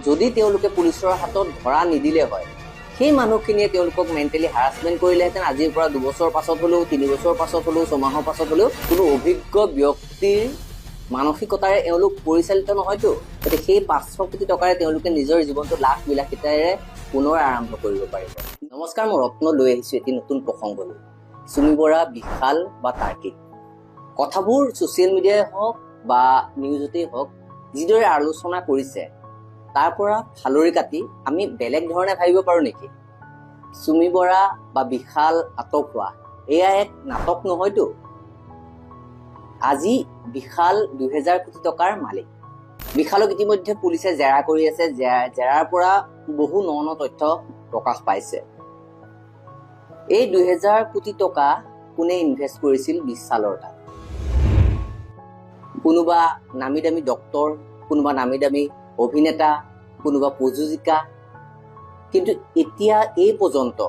যদি তেওঁলোকে পুলিচৰ হাতত ধৰা নিদিলে হয়, সেই মানুহখিনিয়ে তেওঁলোকক মেণ্টেলি হাৰাছমেণ্ট কৰিলেহেঁতেন আজিৰ পৰা 2 বছৰ পাছত হ'লেও, 3 বছৰ পাছত হ'লেও, 6 মাহৰ পাছত হ'লেও কোনো অভিজ্ঞ ব্যক্তিৰ মানসিকতাৰে এওঁলোক পৰিচালিত নহয়তো। গতিকে সেই 500 কোটি টকাৰে তেওঁলোকে নিজৰ জীৱনটো লাখ বিলাসিতাৰে পুনৰ আৰম্ভ কৰিব পাৰিব। নমস্কাৰ, মই ৰত্ন লৈ আহিছো এটি নতুন প্ৰসংগলৈ। চুমি বৰা, বিশাল বা তাৰ্কিক। কথাবোৰ ছ'চিয়েল মিডিয়াই হওক বা নিউজতেই হওক যিদৰে আলোচনা কৰিছে, তাৰ পৰা ফালৰি কাটি আমি বেলেগ ধৰণে ভাবিব পাৰো নেকি? চুমি বৰা বা বিশাল আটক হোৱা এয়া এক নাটক নহয়তো। আজি বিশাল 2000 কোটি টকাৰ মালিক। বিশালক ইতিমধ্যে পুলিচে জেৰা কৰি আছে। জেৰাৰ পৰা বহু ন তথ্য প্ৰকাশ পাইছে। এই 2000 কোটি টকা কোনে ইনভেষ্ট কৰিছিল বিশালৰ তাত? কোনোবা নামী দামী ডক্তৰ, কোনোবা নামী দামী অভিনেতা, কোনোবা প্ৰযোজিকা। কিন্তু এতিয়া এই পৰ্যন্ত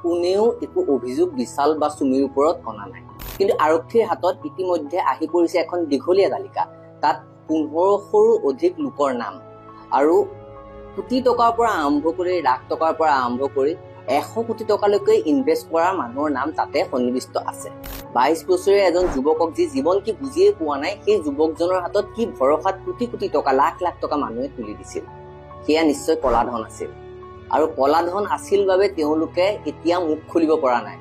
কোনেও একো অভিযোগ বিশাল বা চুমিৰ ওপৰত অনা নাই। কিন্তু আৰক্ষীৰ হাতত ইতিমধ্যে আহি পৰিছে এখন দীঘলীয়া তালিকা। তাত 1500ৰো অধিক লোকৰ নাম আৰু কোটি টকাৰ পৰা আৰম্ভ কৰি, লাখ টকাৰ পৰা আৰম্ভ কৰি 100 কোটি টকালৈকে ইনভেষ্ট কৰা মানুহৰ নাম তাতে সন্নিৱিষ্ট আছে। 22 বছৰীয়া এজন যুৱকক যি জীৱন কি বুজিয়ে পোৱা নাই, সেই যুৱকজনৰ হাতত কি ভৰসাত কোটি কোটি টকা, লাখ লাখ টকা মানুহে তুলি দিছিল। সেয়া নিশ্চয় কলাধন আছিল। আৰু কলাধন আছিল বাবে তেওঁলোকে এতিয়া মুখ খুলিব পৰা নাই।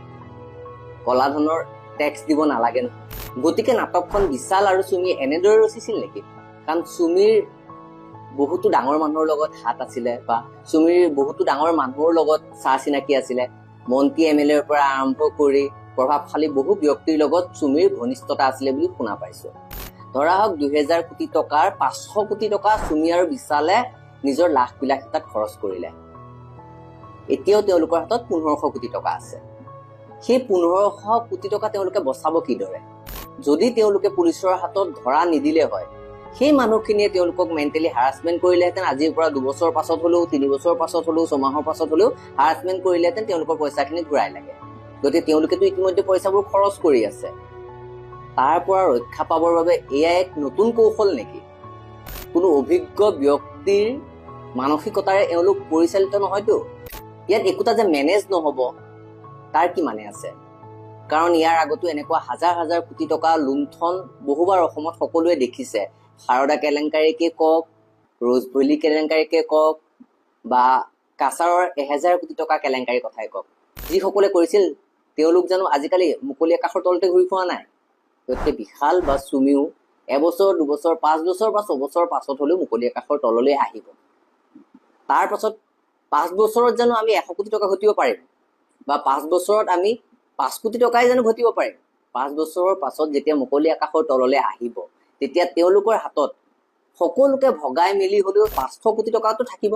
কলাধনৰ টেক্স দিব নালাগে নহয়। গতিকে নাটকখন বিশাল আৰু চুমিয়ে এনেদৰে ৰচিছিল নেকি? কাৰণ চুমিৰ বহুতো ডাঙৰ মানুহৰ লগত হাত আছিলে বা চুমিৰ বহুতো ডাঙৰ মানুহৰ লগত চা চিনাকি আছিলে। মন্ত্ৰী MLAৰ পৰা আৰম্ভ কৰি প্ৰভাৱশালী বহু ব্যক্তিৰ লগত চুমিৰ ঘনিষ্ঠতা আছিলে বুলি শুনা পাইছো। ধৰা হওক 2000 কোটি টকাৰ 500 কোটি টকা চুমি আৰু বিশালে নিজৰ লাখ বিলাসিতাত খৰচ কৰিলে। এতিয়াও তেওঁলোকৰ হাতত 1500 কোটি টকা আছে। সেই 1500 কোটি টকা তেওঁলোকে বচাব কিদৰে? যদি তেওঁলোকে পুলিচৰ হাতত ধৰা নিদিলে হয়, সেই মানুহখিনিয়ে তেওঁলোকক মেণ্টেলি হাৰাছমেণ্ট কৰিলেহেঁতেন আজিৰ পৰা 2 বছৰ পাছত হ'লেও, 3 বছৰ পাছত হ'লেও, 6 মাহৰ পাছত হ'লেও হাৰাছমেণ্ট কৰিলেহেঁতেন তেওঁলোকৰ পইচাখিনি ঘূৰাই লাগে। গতিকে তেওঁলোকেতো ইতিমধ্যে পইচাবোৰ খৰচ কৰি আছে। তাৰ পৰা ৰক্ষা পাবৰ বাবে এয়া এক নতুন কৌশল নেকি? কোনো অভিজ্ঞ ব্যক্তিৰ মানসিকতাৰে এওঁলোক পৰিচালিত নহয়তো। ইয়াত একোটা যে মেনেজ নহ'ব তাৰ কি মানে আছে? কাৰণ ইয়াৰ আগতো এনেকুৱা হাজাৰ হাজাৰ কোটি টকা লুণ্ঠন বহুবাৰ অসমত সকলোৱে দেখিছে। সাৰদা কেলেংকাৰীকে কওক, ৰ'জভেলী কেলেংকাৰীকে কওক বা কাছাৰৰ 1000 কোটি টকা কেলেংকাৰীৰ কথাই কওক। যিসকলে কৰিছিল তেওঁলোক জানো আজিকালি মুকলি আকাশৰ তলতে ঘূৰি ফুৰা নাই? গতিকে বিশাল বা চুমিও এবছৰ, 2 বছৰ, 5 বছৰ বা 6 বছৰ পাছত হ'লেও মুকলি আকাশৰ তললৈ আহিব। তাৰ পাছত 5 বছৰত জানো আমি 100 কোটি টকা ঘটিব পাৰিম? বা 5 বছৰত আমি 5 কোটি টকাই জানো ঘটিব পাৰিম? 5 বছৰৰ পাছত যেতিয়া মুকলি আকাশৰ তললৈ আহিব, তেতিয়া তেওঁলোকৰ হাতত সকলোকে ভগাই মেলি হ'লেও 500 কোটি টকাটো থাকিব।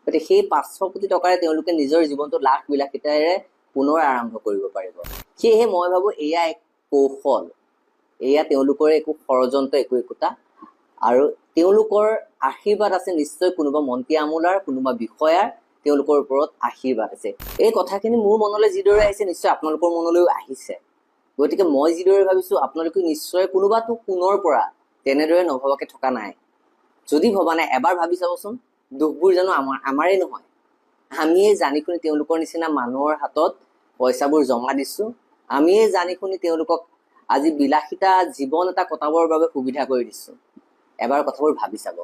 গতিকে সেই 500 কোটি টকাৰে তেওঁলোকে নিজৰ জীৱনটো লাখ বিলাসিতাৰে পুনৰ আৰম্ভ কৰিব পাৰিব। সেয়েহে মই ভাবো এয়া এক কৌশল। এয়া তেওঁলোকৰ একো ষড়যন্ত্ৰ, একোটা আৰু তেওঁলোকৰ আশীৰ্বাদ আছে নিশ্চয় কোনোবা মন্ত্ৰী আমোলাৰ, কোনোবা বিষয়াৰ তেওঁলোকৰ ওপৰত আশীৰ্বাদ আছে। এই কথাখিনি মোৰ মনলৈ যিদৰে আহিছে নিশ্চয় আপোনালোকৰ মনলৈও আহিছে। গতিকে মই যিদৰে ভাবিছো আপোনালোকে নিশ্চয় কোনোবাটো কোণৰ পৰা তেনেদৰে নভবাকে থকা নাই। যদি ভবা নাই এবাৰ ভাবি চাবচোন, দুখবোৰ জানো আমাৰেই নহয়? আমিয়ে জানি শুনি তেওঁলোকৰ নিচিনা মানুহৰ হাতত পইচাবোৰ জমা দিছো। আমিয়ে জানি শুনি তেওঁলোকক আজি বিলাসিতা জীৱন এটা কটাবৰ বাবে সুবিধা কৰি দিছো। এবাৰ কথাবোৰ ভাবি চাব।